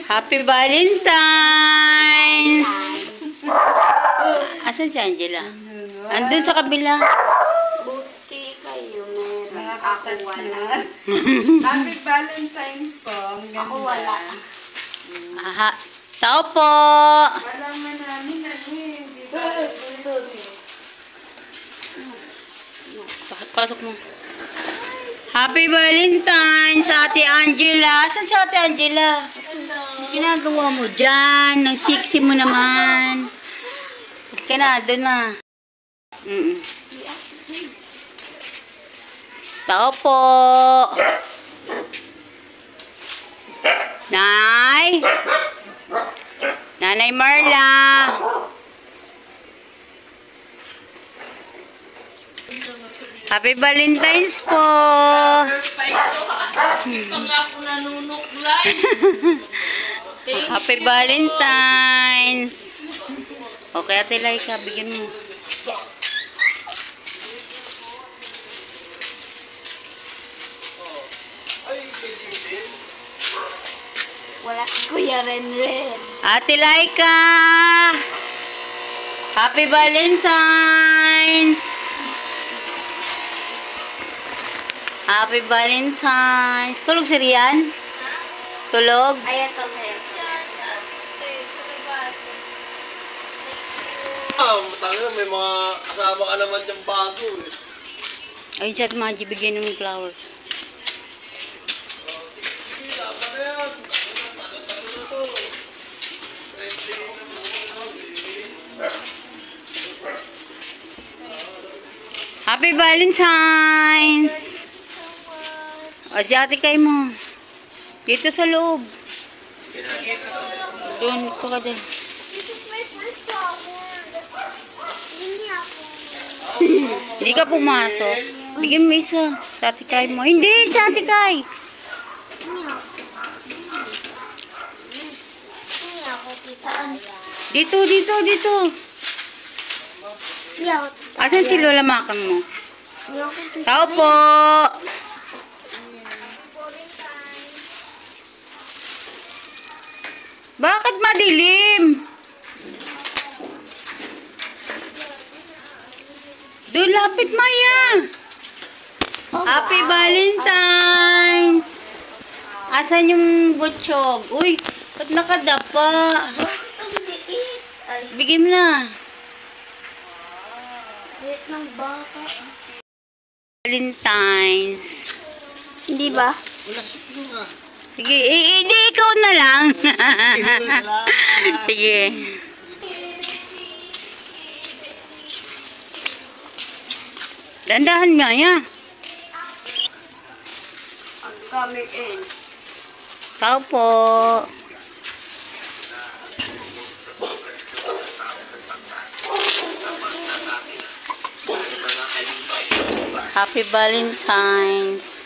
Happy Valentine's! Asan si Angela? Andun sa kabila. Buti kayo, meron. Ako wala. Happy Valentine's po. Ako wala. Aha. Tao po! Wala man namin di ba? Pasok mo. Happy Valentine's, Ate Angela. Asan si Ate Angela? Ginagawa mo dyan? Ang sexy mo naman. Okay na, doon na. Tao po. Nay? Nanay Marla. Happy Valentine's po. Happy Valentine's. Okay, Ate Laika, bigyan mo. Wala si Kuya Renren. Ate Laika. Happy Valentine's. Happy Valentine's. Tulog si Rian? Tulog? Ayan to, sa'yo. Matangin, may mga kasama ka naman dyan bago eh. Ayun siya, Maji, bigyan ng flowers. Happy Valentine's! O, si Ate Kay mo. Dito sa loob. Doon ko ka din. This is my first flower. Hindi ako. Hindi ka pumasok. Bigyan mo isa. Sa Ate Kay mo. Hindi, sa Ate Kay. Hindi ako. Hindi ako, tita. Dito, dito, dito. Hindi ako. Asan si Lola Makang mo? Hindi ako, tita. Tao po! Bakit madilim? Doon, lapit, Maya. Happy Valentine's! Asan yung butchog? Uy, ba't nakadapa? Bigyan mo na. Wait ng baka. Valentine's. Hindi ba? Sige, hindi, ikaw na lang. Sige. Dandahan nga, ya. I'm coming in. Tao po. Happy Valentine's.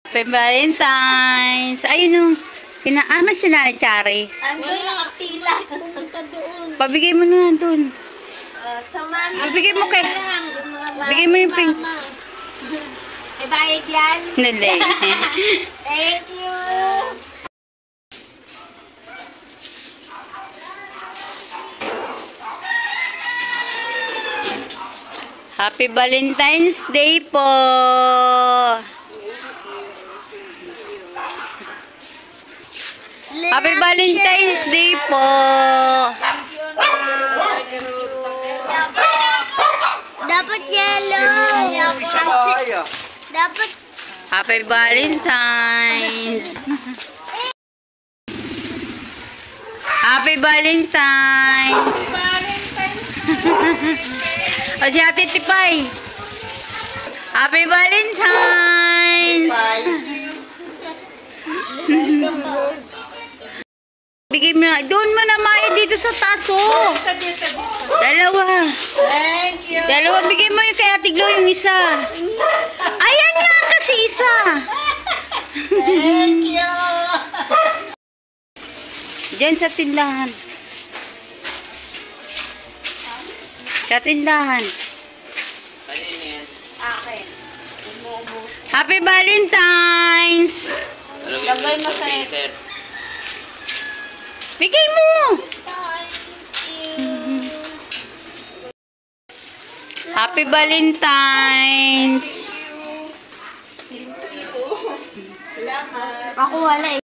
Happy Valentine's. Ayun yung pinaama si Nanay Chari. Andun nakapila. Pumunta doon. Pabigay mo na doon. Sa mami. Bigay mo kay... Bigay mo yung pink. May bayad yan? Hindi. Thank you. Happy Valentine's Day po. Happy Valentine's Day po. Dapat yellow. Dapat Happy Valentine's. Happy Valentine's. O si Ate Tipay. Happy Valentine's. Bigay mo na. Doon mo na, Maya, dito sa taso. Dalawa. Thank you. Dalawa, bigay mo yung kay Ate Glo yung isa. Ayan nga kasi isa. Thank you. Diyan sa tindahan. Sa tindahan. akin. Umuubo. Happy Valentine's! Lagay mo sa freezer. Bigay mo! Happy Valentine's! Ako wala eh.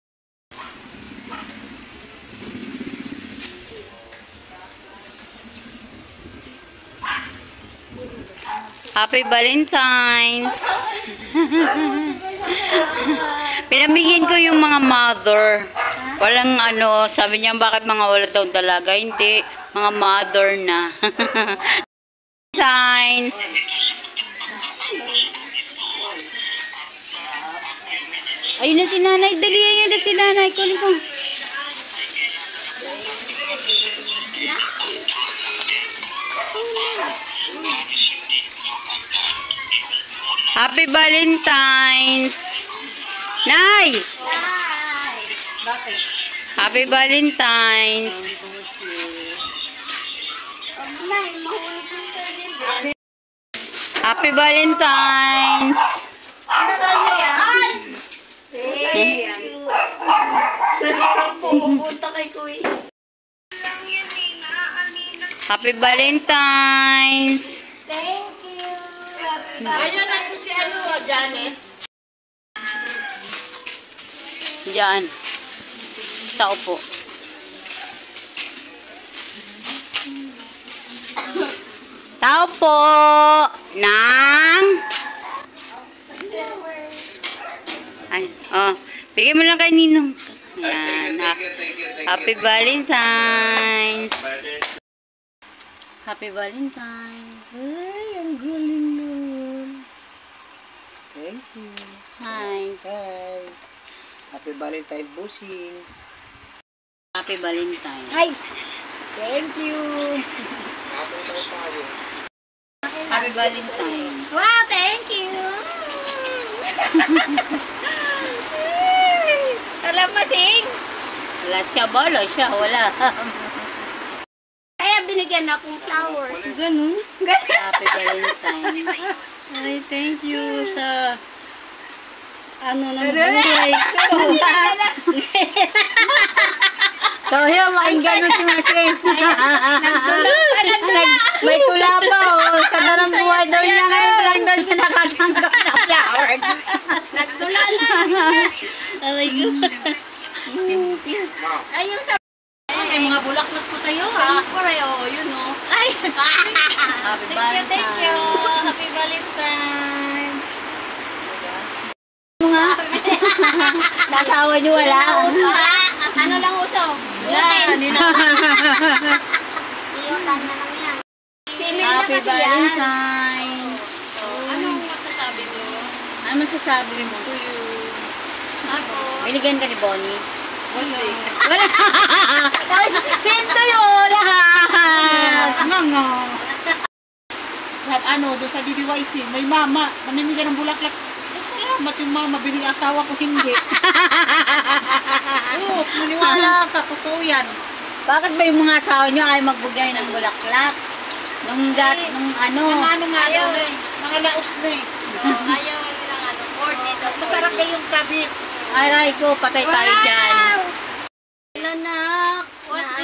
Happy Valentine's! Pinamigyan ko yung mga mother. Walang ano, sabi niya bakit mga wala daw talaga. Hindi, mga mother na. Valentine's! Ayun na si nanay, dali ayun na si nanay. Kunin ko. Happy Valentine's! Nay! Happy Valentine's! Happy Valentine's! Pupunta kay Kuya. Happy Valentine's! Thank you. Ayun na po si Janet. Diyan. Tao po. Tao po ng... Ay, oh. Bigyan mo lang kay Ninong. Yan. Happy Valentine's. Happy Valentine's. Ay, ang galing nun. Thank you. Hi. Hi. Happy Valentine Busing. Happy Valentine's. Hi. Thank you. Happy Valentine's. Wow, thank you. Alam mo, Sing? Wala siya, bolo siya, wala. Kaya binigyan akong flowers. Ganun. Happy Valentine's. Ay, thank you sa ano na buhay So, yun, makinggan mo si Masing. May tula pa, oh. Sa darang buhay daw niya ngayon lang daw siya nakatanggap na flowers. Nagtula na. Aray ko. Ay, yung sa... May mga bulaklak pa kayo, ha? oh, yun, oh. Ay! Happy Valentine's. Thank you. Happy Valentine's. Nakawa niyo wala. Uso, ha? Ano lang uso? Yan, Iyutan na lang yan. Simil na Happy kasi yan. Valentine's. Anong masasabi mo? Ano masasabi mo? Ako. Binigyan ka ni Bonnie? Wala. Wala. Sento yun, lahat. Nga. Lahat ano, doon sa DBYC, may mama, mamimigay ng bulaklak. Ay, salamat yung mama, binig asawa ko hindi. Oo, maniwala ka, totoo yan. Bakit ba yung mga asawa nyo ay magbugay ng bulaklak? Nung ano? Mga ano nga daw na eh, mga laos na eh. Ayaw nilang ano, corny. Mas masarap na yung kabit. Aray ko, patay tayo dyan. Hello, na.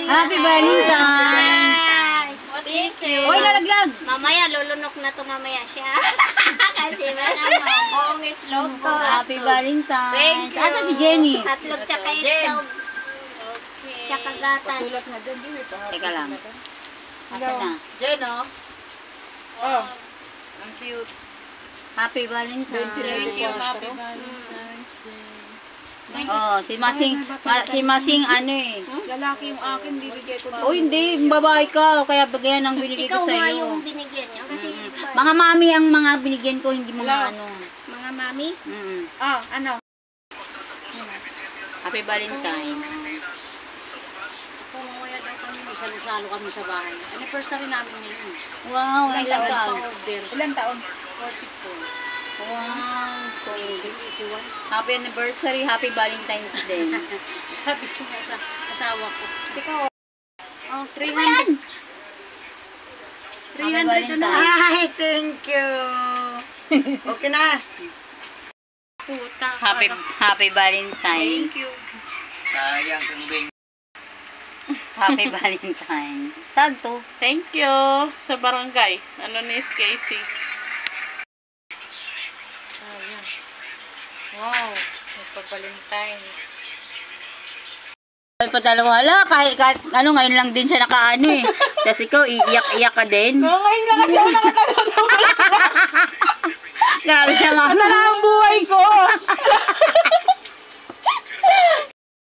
Happy Valentine's! What is it? Uy, lalaglag! Mamaya, lulunok na to mamaya siya. Kasi ba? Buong itlog ko. Happy Valentine's! Thank you. Asa si Jenny? Tatlog tsaka itlog. Tsaka gatas. Sulat na dyan, di ba? Teka lang. Asa na? Jen, oh. Oh. Ang cute. Happy Valentine's! Thank you, Happy Valentine's Day. Oh, si Masing ano eh. Lalaki yung akin, bibigay ko. Oh, hindi. Babae ka. Kaya bigyan ang binigay Ikaw ko sa nga iyo. yung binigyan niyo. Kasi Mga mami ang mga binigyan ko, hindi mga ano. mga mami. Ah, ano? Happy Valentine's. Kung mamaya daw kami, salo-salo kami sa bahay. Anniversary namin ngayon. Wow, ilang taon? Ilan taon? 42. Wow, cool. Happy anniversary, happy Valentine's Day. Sabi ko nga sa asawa ko. Ikaw, oh, 300. Happy 300 na. Valentine's. Ay, thank you. Okay na. puta. Happy Valentine. Thank you. Sayang kang bing. Happy Valentine. Sagto. Thank you sa barangay. Ano ni Casey? Ayan. Wow. Nagpa-Valentine. Ay pa dalawa. Hala, kahit ano, ngayon lang din siya nakaano eh. Tapos ikaw, iiyak-iyak ka din. Oo, ngayon lang kasi ako nakatagot. Grabe naman. Ano na ang buhay ko?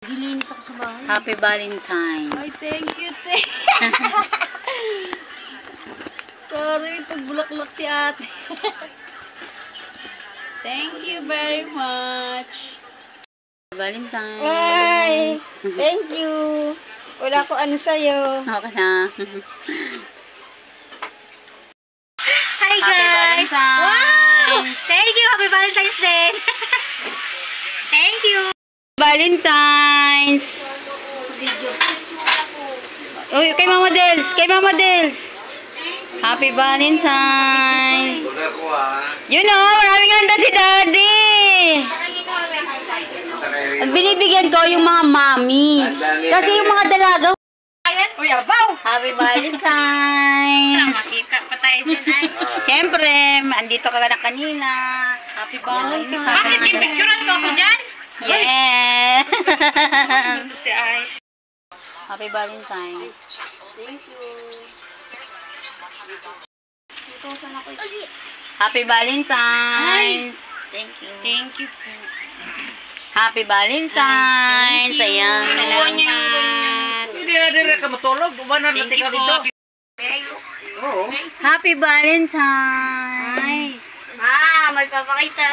Gilinis ako sa bahay. Happy Valentine. Ay, thank you, Sorry, pagbulaklak si ate. Thank you very much. Valentine. Ay, thank you. Wala ko ano sa'yo. Okay na. Hi, Happy guys. Valentine. Wow! Thank you. Happy Valentine's Day. Thank you. Valentines. Uy, kay Mama Dels. Kay Mama Dels. Happy Valentine. Wala ko ah. You know, maraming handa si Daddy. At binibigyan ko yung mga mami. Kasi yung mga dalaga. Uy, abaw! Happy Valentine. Makita pa tayo dyan ay. Siyempre, andito ka na kanina. Happy Valentine. Bakit pipicturean mo ako dyan? Yeah. Si Ay. Happy Valentine. Thank you. Happy Valentine. Thank you. Thank you po. Happy Valentine. Ayan. Salamat. Hindi na dire ka matulog. Umanar na tika dito. Oo. Happy Valentine. May papakita.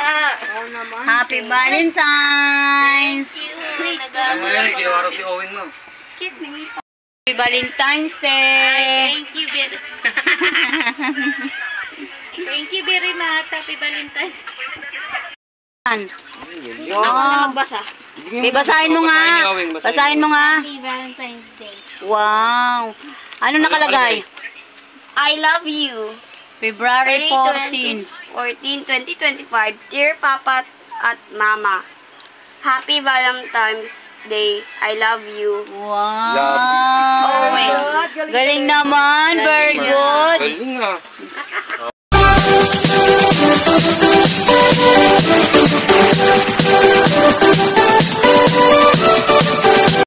Oo naman. Happy Valentine. Ay, ginawa si Owen mo. Kiss me. Happy Valentine's Day. Thank you very Thank you very much. Happy Valentine's. Wow. Magbasa. Basahin mo nga. Basahin mo nga. Happy Valentine's Day. Wow. Ano nakalagay? I love you. February 14. 2025. Dear Papa at Mama. Happy Valentine's Day. I love you. Wow. Oh my God. Galing naman. Very good. Galing ah.